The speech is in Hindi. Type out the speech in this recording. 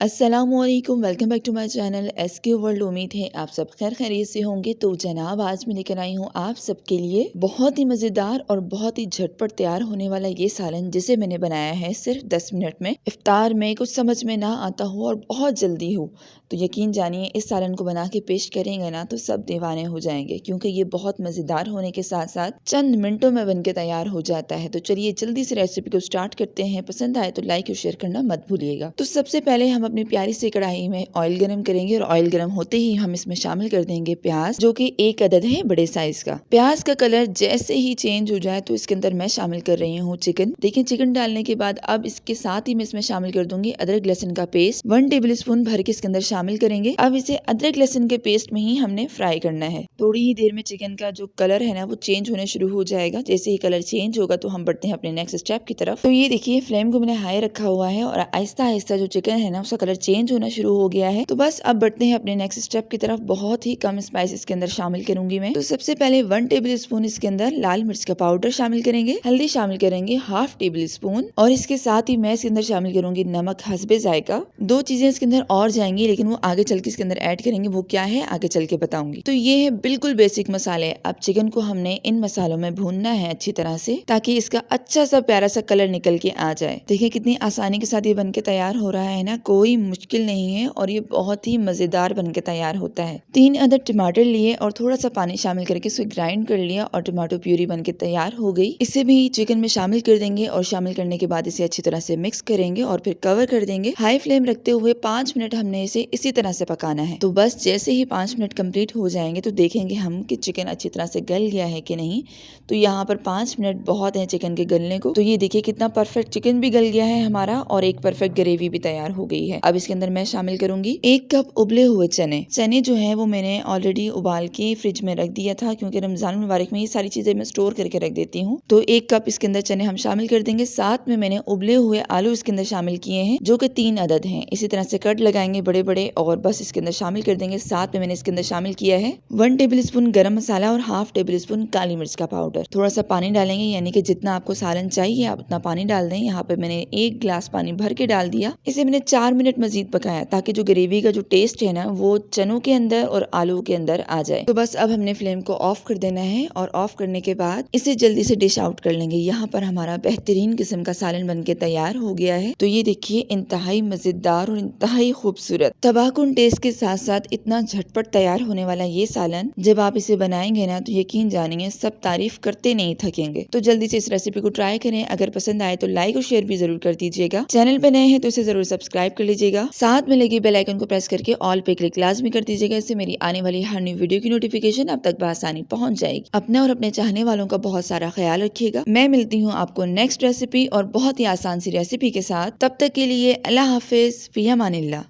अस्सलामुअलैकुम, welcome back to my channel SK world. उम्मीद है आप सब खैर खैरियत से होंगे। तो जनाब, आज मैं लेकर आई हूँ आप सबके लिए बहुत ही मज़ेदार और बहुत ही झटपट तैयार होने वाला ये सालन, जिसे मैंने बनाया है सिर्फ 10 मिनट में। इफ्तार में कुछ समझ में ना आता हो और बहुत जल्दी हो तो यकीन जानिए, इस सालन को बना के पेश करेंगे ना तो सब दीवाने हो जाएंगे, क्योंकि ये बहुत मज़ेदार होने के साथ साथ चंद मिनटों में बन के तैयार हो जाता है। तो चलिए जल्दी से रेसिपी को स्टार्ट करते हैं। पसंद आए तो लाइक और शेयर करना मत भूलिएगा। तो सबसे पहले हम अपनी प्यारी सी कढ़ाई में ऑयल गरम करेंगे और ऑयल गरम होते ही हम इसमें शामिल कर देंगे प्याज, जो कि एक अदद है बड़े साइज का। प्याज का कलर जैसे ही चेंज हो जाए तो इसके अंदर मैं शामिल कर रही हूँ चिकन। देखिए, चिकन डालने के बाद अब इसके साथ ही मैं इसमें शामिल कर दूंगी अदरक लहसुन का पेस्ट। 1 टेबल स्पून भर के इसके अंदर शामिल करेंगे। अब इसे अदरक लहसुन के पेस्ट में ही हमने फ्राई करना है। थोड़ी ही देर में चिकन का जो कलर है ना वो चेंज होने शुरू हो जाएगा। जैसे ही कलर चेंज होगा तो हम बढ़ते हैं अपने नेक्स्ट स्टेप की तरफ। तो ये देखिए, फ्लेम को मैंने हाई रखा हुआ है और आहिस्ता आहिस्ता जो चिकन है ना उसका कलर चेंज होना शुरू हो गया है। तो बस अब बढ़ते हैं अपने नेक्स्ट स्टेप की तरफ। बहुत ही कम स्पाइसेस के अंदर शामिल करूंगी मैं। तो सबसे पहले 1 टेबल स्पून इसके अंदर लाल मिर्च का पाउडर शामिल करेंगे। हल्दी शामिल करेंगे हाफ टेबल स्पून, और इसके साथ ही मैं इसके अंदर शामिल करूंगी नमक हस्बे जायका। 2 चीजें इसके अंदर और जाएंगी, लेकिन वो आगे चल के इसके अंदर ऐड करेंगे। वो क्या है आगे चल के बताऊंगी। तो ये है बिल्कुल बेसिक मसाले। अब चिकन को हमने इन मसालों में भूनना है अच्छी तरह से, ताकि इसका अच्छा सा प्यारा सा कलर निकल के आ जाए। देखिए कितनी आसानी के साथ ये बन के तैयार हो रहा है ना, कोई मुश्किल नहीं है और ये बहुत ही मजेदार बन के तैयार होता है। 3 अदद टमाटर लिए और थोड़ा सा पानी शामिल करके इसे ग्राइंड कर लिया और टमाटो प्यूरी बन के तैयार हो गई। इसे भी चिकन में शामिल कर देंगे और शामिल करने के बाद इसे अच्छी तरह से मिक्स करेंगे और फिर कवर कर देंगे। हाई फ्लेम रखते हुए 5 मिनट हमने इसे इसी तरह से पकाना है। तो बस जैसे ही 5 मिनट कंप्लीट हो जाएंगे तो देखेंगे हम कि चिकन अच्छी तरह से गल गया है कि नहीं। तो यहाँ पर 5 मिनट बहुत है चिकन के गलने को। तो ये देखिए कितना परफेक्ट चिकन भी गल गया है हमारा और एक परफेक्ट ग्रेवी भी तैयार हो गई है। अब इसके अंदर मैं शामिल करूंगी 1 कप उबले हुए चने। चने जो है वो मैंने ऑलरेडी उबाल के फ्रिज में रख दिया था, क्योंकि रमजान मुबारक में ये सारी चीजें मैं स्टोर करके रख देती हूँ। तो 1 कप इसके अंदर चने हम शामिल कर देंगे। साथ में मैंने उबले हुए आलू इसके अंदर शामिल किए हैं, जो कि 3 अदद हैं। इसी तरह से कट लगाएंगे बड़े बड़े और बस इसके अंदर शामिल कर देंगे। साथ में मैंने इसके अंदर शामिल किया है 1 टेबल स्पून गरम मसाला और हाफ टेबल स्पून काली मिर्च का पाउडर। थोड़ा सा पानी डालेंगे, यानी कि जितना आपको सालन चाहिए आप उतना पानी डाल दें। यहाँ पे मैंने 1 गिलास पानी भर के डाल दिया। इसे मैंने 4 मिनट मजीद पकाया, ताकि जो ग्रेवी का जो टेस्ट है ना वो चनों के अंदर और आलू के अंदर आ जाए। तो बस अब हमने फ्लेम को ऑफ कर देना है और ऑफ करने के बाद इसे जल्दी से डिश आउट कर लेंगे। यहाँ पर हमारा बेहतरीन किस्म का सालन बन के तैयार हो गया है। तो ये देखिए, इंतहाई मजेदार और इंतहाई खूबसूरत तबाहकुन टेस्ट के साथ साथ इतना झटपट तैयार होने वाला ये सालन, जब आप इसे बनाएंगे ना तो यकीन जानिए सब तारीफ करते नहीं थकेंगे। तो जल्दी से इस रेसिपी को ट्राई करें। अगर पसंद आए तो लाइक और शेयर भी जरूर कर दीजिएगा। चैनल पे नए हैं तो इसे जरूर सब्सक्राइब कर लीजिएगा। साथ में लगे बेल आइकन को प्रेस करके ऑल पे क्लिक लाजमी कर दीजिएगा। इससे मेरी आने वाली हर नई वीडियो की नोटिफिकेशन आप तक बआसानी पहुंच जाएगी। अपना और अपने चाहने वालों का बहुत सारा ख्याल रखिएगा। मैं मिलती हूँ आपको नेक्स्ट रेसिपी और बहुत ही आसान सी रेसिपी के साथ। तब तक के लिए अल्लाह हाफिज, फी अमानिल्लाह।